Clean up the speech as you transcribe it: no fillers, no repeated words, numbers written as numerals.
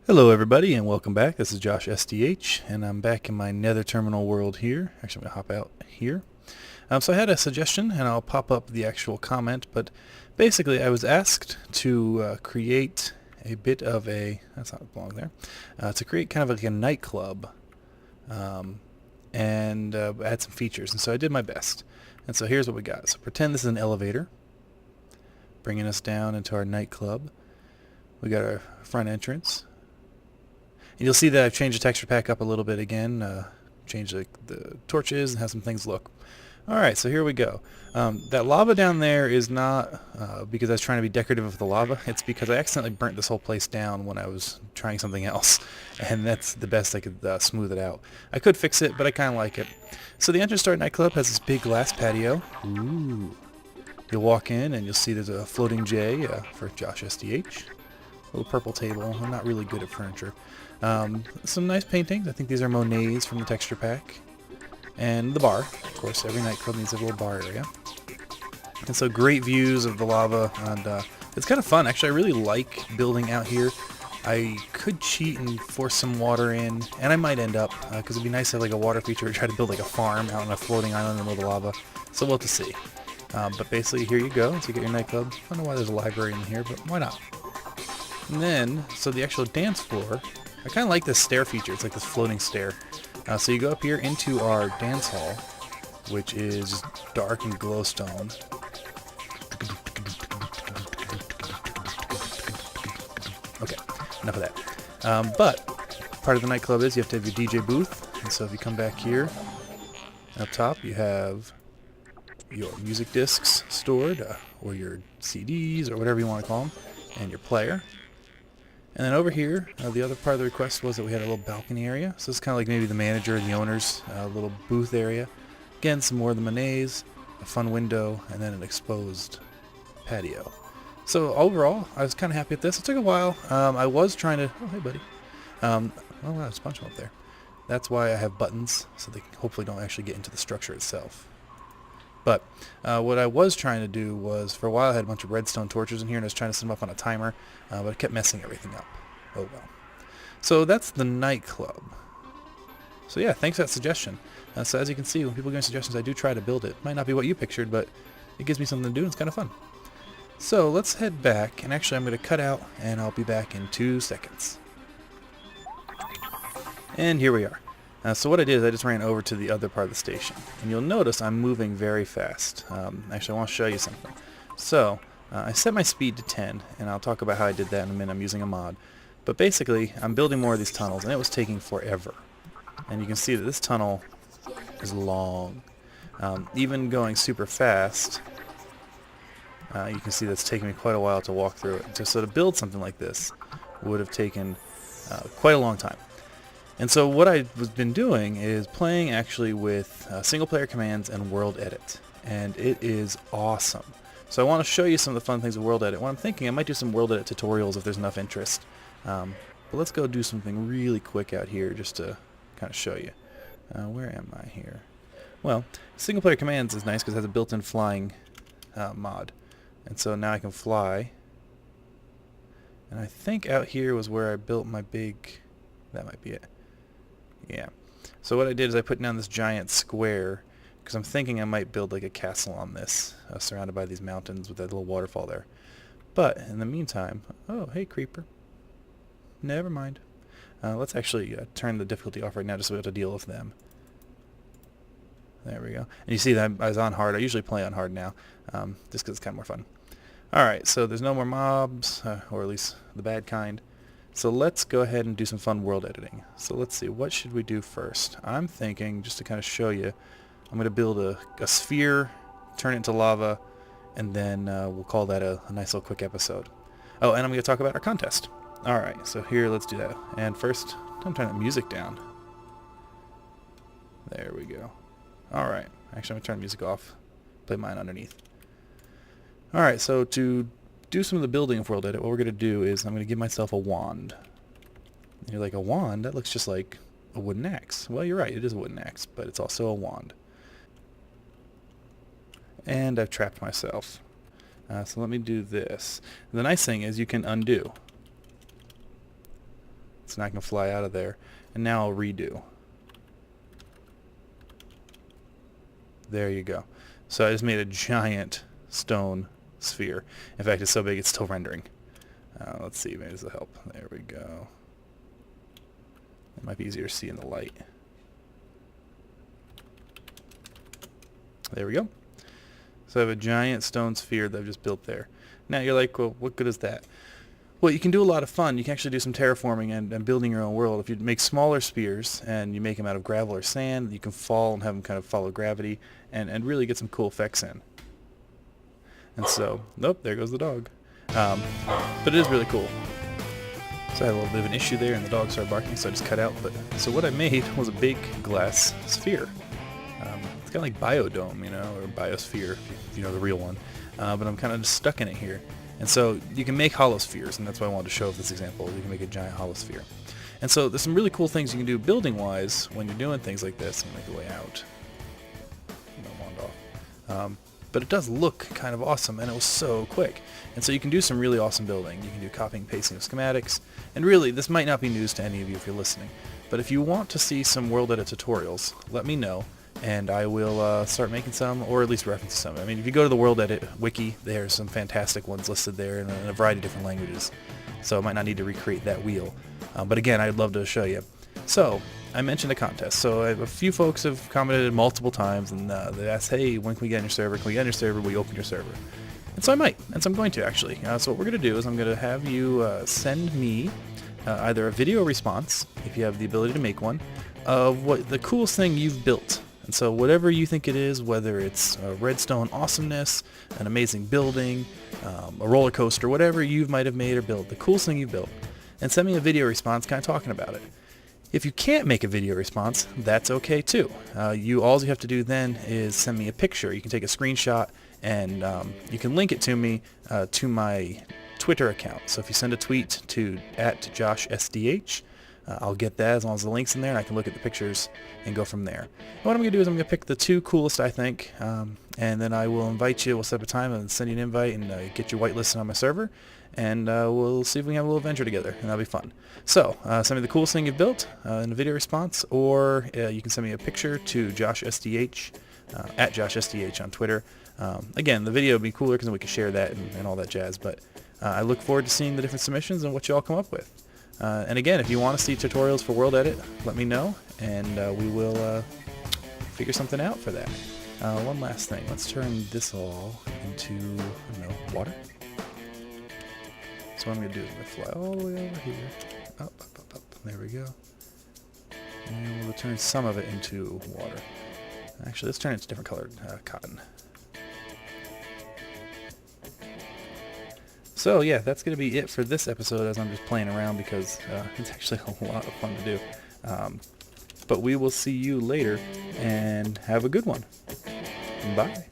Hello everybody and welcome back. This is Josh SDH and I'm back in my nether terminal world here. Actually I'm going to hop out here. So I had a suggestion and I'll pop up the actual comment, but basically I was asked to create a bit of a, that's not belong there, to create kind of like a nightclub and add some features, and so I did my best. And so here's what we got. So pretend this is an elevator bringing us down into our nightclub. We got our front entrance. And you'll see that I've changed the texture pack up a little bit again, changed the torches and have some things look. Alright, so here we go. That lava down there is not because I was trying to be decorative with the lava. It's because I accidentally burnt this whole place down when I was trying something else. And that's the best I could smooth it out. I could fix it, but I kind of like it. So the entrance to our nightclub has this big glass patio. Ooh. You'll walk in and you'll see there's a floating J for Josh SDH. Little purple table. I'm not really good at furniture. Some nice paintings. I think these are Monet's from the texture pack. And the bar. Of course, every nightclub needs a little bar area. And so great views of the lava. And it's kind of fun. Actually, I really like building out here. I could cheat and force some water in. And I might end up, because it'd be nice to have like a water feature or try to build like a farm out on a floating island in the middle of the lava. So we'll have to see. But basically, here you go. So you get your nightclub. I don't know why there's a library in here, but why not? And then, so the actual dance floor, I kind of like this stair feature. It's like this floating stair. So you go up here into our dance hall, which is dark and glowstone. Okay, enough of that. But part of the nightclub is you have to have your DJ booth. And so if you come back here, up top you have your music discs stored, or your CDs, or whatever you want to call them, and your player. And then over here, the other part of the request was that we had a little balcony area. So it's kind of like maybe the manager and the owner's little booth area. Again, some more of the Monet's, a fun window, and then an exposed patio. So overall, I was kind of happy with this. It took a while. I was trying to... Oh, hey, buddy. Oh, wow, there's a bunch of them up there. That's why I have buttons, so they hopefully don't actually get into the structure itself. But what I was trying to do was, for a while I had a bunch of redstone torches in here and I was trying to set them up on a timer, but I kept messing everything up. Oh well. So that's the nightclub. So yeah, thanks for that suggestion. So as you can see, when people give me suggestions, I do try to build it. Might not be what you pictured, but it gives me something to do and it's kind of fun. So let's head back, and actually I'm going to cut out and I'll be back in 2 seconds. And here we are. So what I did is I just ran over to the other part of the station. And you'll notice I'm moving very fast. Actually, I want to show you something. So, I set my speed to 10, and I'll talk about how I did that in a minute. I'm using a mod. But basically, I'm building more of these tunnels, and it was taking forever. And you can see that this tunnel is long. Even going super fast, you can see that's taking me quite a while to walk through it. So to build something like this would have taken quite a long time. And so what I've been doing is playing actually with single-player commands and WorldEdit, and it is awesome. So I want to show you some of the fun things with WorldEdit. What I'm thinking, I might do some WorldEdit tutorials if there's enough interest. But let's go do something really quick out here just to kind of show you. Where am I here? Well, single-player commands is nice because it has a built-in flying mod. And so now I can fly. And I think out here was where I built my big... That might be it. Yeah. So what I did is I put down this giant square because I'm thinking I might build like a castle on this, surrounded by these mountains with that little waterfall there. But in the meantime, oh hey creeper. Never mind. Let's actually turn the difficulty off right now just so we have to deal with them. There we go. And you see that I was on hard. I usually play on hard now, just because it's kind of more fun. Alright, so there's no more mobs, or at least the bad kind. So let's go ahead and do some fun world editing. So let's see, what should we do first? I'm thinking, just to kind of show you, I'm going to build a sphere, turn it into lava, and then we'll call that a nice little quick episode. Oh, and I'm going to talk about our contest. Alright, so here, let's do that. And first, I'm turning the music down. There we go. Alright, actually I'm going to turn the music off, play mine underneath. Alright, so to do some of the building of WorldEdit, what we're going to do is I'm going to give myself a wand. And you're like, a wand? That looks just like a wooden axe. Well, you're right, it is a wooden axe, but it's also a wand. And I've trapped myself. So let me do this. The nice thing is you can undo. It's not going to fly out of there. And now I'll redo. There you go. So I just made a giant stone sphere. In fact, it's so big it's still rendering. Let's see, maybe this will help. There we go. It might be easier to see in the light. There we go. So I have a giant stone sphere that I've just built there. Now you're like, well, what good is that? Well, you can do a lot of fun. You can actually do some terraforming and building your own world. If you make smaller spheres and you make them out of gravel or sand, you can fall and have them kind of follow gravity and really get some cool effects in. And so, nope, there goes the dog. But it is really cool. So I had a little bit of an issue there and the dog started barking, so I just cut out. But so what I made was a big glass sphere. It's kind of like Biodome, you know, or Biosphere, if you know the real one. But I'm kind of just stuck in it here. And so you can make hollow spheres, and that's why I wanted to show this example. You can make a giant hollow sphere. And so there's some really cool things you can do building-wise when you're doing things like this. I'm going to make the way out. Wand off. But it does look kind of awesome, and it was so quick. And so you can do some really awesome building. You can do copying and pasting of schematics. And really, this might not be news to any of you if you're listening. But if you want to see some WorldEdit tutorials, let me know. And I will start making some, or at least reference some. I mean, if you go to the WorldEdit wiki, there's some fantastic ones listed there in a variety of different languages. So I might not need to recreate that wheel. But again, I'd love to show you. So, I mentioned a contest. So a few folks have commented multiple times, and they asked, hey, when can we get on your server? Can we get on your server? Will you open your server? And so I might, and so I'm going to, actually. So what we're going to do is I'm going to have you send me either a video response, if you have the ability to make one, of what the coolest thing you've built. And so whatever you think it is, whether it's redstone awesomeness, an amazing building, a roller coaster, whatever you might have made or built, the coolest thing you built, and send me a video response kind of talking about it. If you can't make a video response, that's okay too. All you have to do then is send me a picture. You can take a screenshot and you can link it to me to my Twitter account. So if you send a tweet to @JoshSDH, I'll get that as long as the link's in there, and I can look at the pictures and go from there. And what I'm going to do is I'm going to pick the 2 coolest, I think, and then I will invite you. We'll set up a time and send you an invite and get you whitelisted on my server, and we'll see if we can have a little adventure together, and that'll be fun. So send me the coolest thing you've built in a video response, or you can send me a picture to JoshSDH, @JoshSDH on Twitter. Again, the video would be cooler because then we can share that and all that jazz, but I look forward to seeing the different submissions and what you all come up with. And again, if you want to see tutorials for WorldEdit, let me know, and we will figure something out for that. One last thing. Let's turn this all into, I don't know, water. So what I'm going to do is I'm going to fly all the way over here. Up, up, up, up. There we go. And we'll turn some of it into water. Actually, let's turn it to different colored cotton. So yeah, that's going to be it for this episode, as I'm just playing around because it's actually a lot of fun to do. But we will see you later, and have a good one. Bye.